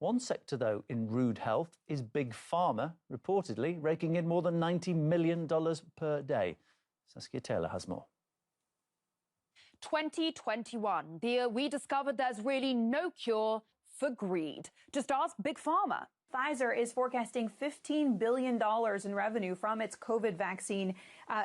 One sector, though, in rude health is Big Pharma, reportedly raking in more than $90 million per day. Saskia Taylor has more. 2021, the year we discovered there's really no cure for greed. Just ask Big Pharma. Pfizer is forecasting $15 billion in revenue from its COVID vaccine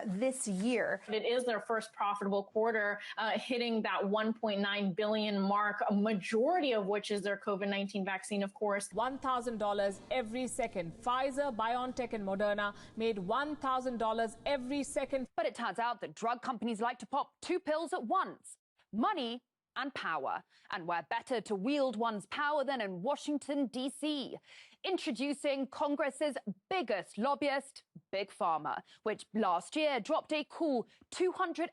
this year. It is their first profitable quarter, hitting that $1.9 billion mark, a majority of which is their COVID-19 vaccine, of course. $1,000 every second. Pfizer, BioNTech and Moderna made $1,000 every second. But it turns out that drug companies like to pop two pills at once: money and power. And where better to wield one's power than in Washington, D.C. Introducing Congress's biggest lobbyist, Big Pharma, which last year dropped a cool $266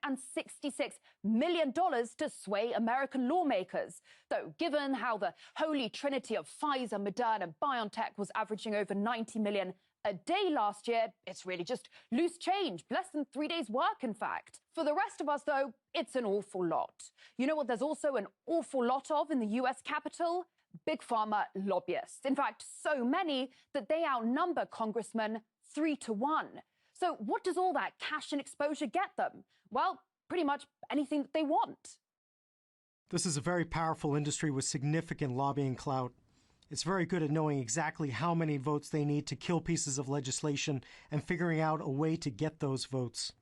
million to sway American lawmakers. Though given how the holy trinity of Pfizer, Moderna and BioNTech was averaging over 90 million a day last year, it's really just loose change, less than 3 days' work, in fact. For the rest of us, though, it's an awful lot. You know what there's also an awful lot of in the US Capitol? Big Pharma lobbyists. In fact, so many that they outnumber congressmen 3 to 1. So what does all that cash and exposure get them? Well, pretty much anything that they want. This is a very powerful industry with significant lobbying clout. It's very good at knowing exactly how many votes they need to kill pieces of legislation and figuring out a way to get those votes.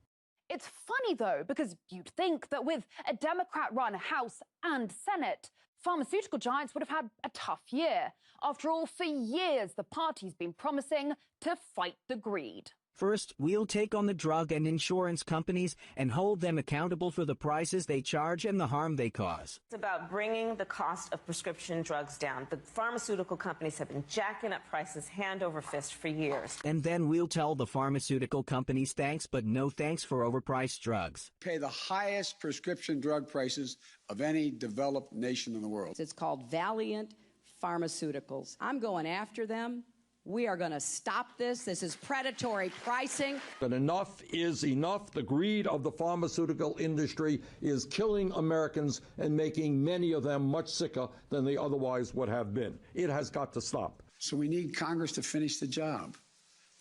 It's funny, though, because you'd think that with a Democrat-run House and Senate, pharmaceutical giants would have had a tough year. After all, for years, the party's been promising to fight the greed. First, we'll take on the drug and insurance companies and hold them accountable for the prices they charge and the harm they cause. It's about bringing the cost of prescription drugs down. The pharmaceutical companies have been jacking up prices hand over fist for years. And then we'll tell the pharmaceutical companies thanks, but no thanks for overpriced drugs. Pay the highest prescription drug prices of any developed nation in the world. It's called Valiant Pharmaceuticals. I'm going after them. We are going to stop this. This is predatory pricing. But enough is enough. The greed of the pharmaceutical industry is killing Americans and making many of them much sicker than they otherwise would have been. It has got to stop. So we need Congress to finish the job,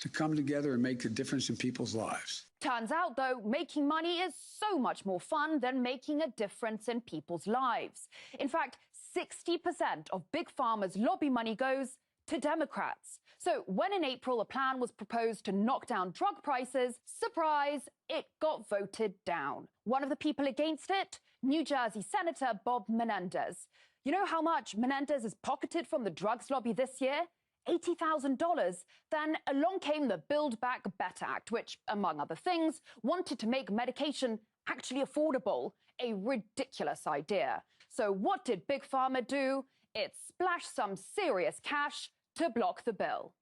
to come together and make a difference in people's lives. Turns out, though, making money is so much more fun than making a difference in people's lives. In fact, 60% of Big Pharma's lobby money goes to Democrats. So when in April a plan was proposed to knock down drug prices, surprise, it got voted down. One of the people against it, New Jersey Senator Bob Menendez. You know how much Menendez has pocketed from the drugs lobby this year? $80,000. Then along came the Build Back Better Act, which, among other things, wanted to make medication actually affordable. A ridiculous idea. So what did Big Pharma do? It splashed some serious cash to block the bill.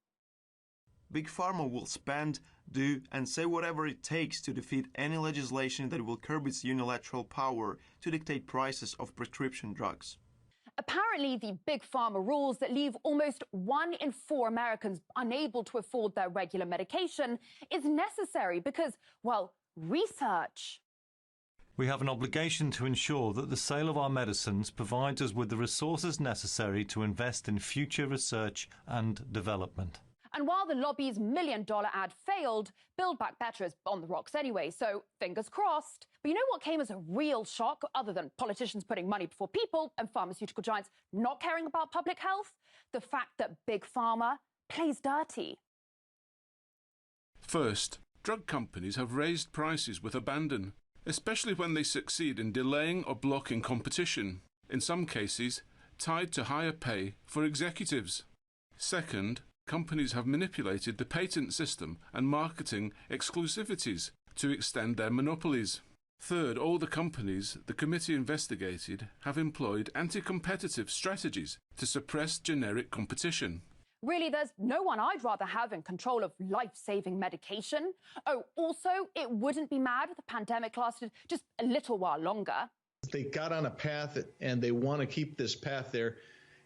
Big Pharma will spend, do, and say whatever it takes to defeat any legislation that will curb its unilateral power to dictate prices of prescription drugs. Apparently, the Big Pharma rules that leave almost 1 in 4 Americans unable to afford their regular medication is necessary because, well, research. We have an obligation to ensure that the sale of our medicines provides us with the resources necessary to invest in future research and development. And while the lobby's $1 million ad failed, Build Back Better is on the rocks anyway, so fingers crossed. But you know what came as a real shock, other than politicians putting money before people and pharmaceutical giants not caring about public health? The fact that Big Pharma plays dirty. First, drug companies have raised prices with abandon, especially when they succeed in delaying or blocking competition, in some cases tied to higher pay for executives. Second, companies have manipulated the patent system and marketing exclusivities to extend their monopolies. Third, all the companies the committee investigated have employed anti-competitive strategies to suppress generic competition. Really, there's no one I'd rather have in control of life-saving medication. Oh, also, it wouldn't be mad if the pandemic lasted just a little while longer. They got on a path and they want to keep this path there.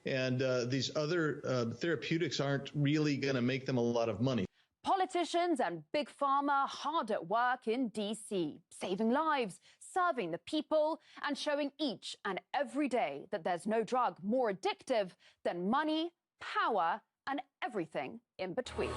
And these other therapeutics aren't really going to make them a lot of money. Politicians and Big Pharma hard at work in D.C., saving lives, serving the people, and showing each and every day that there's no drug more addictive than money, power, and everything in between.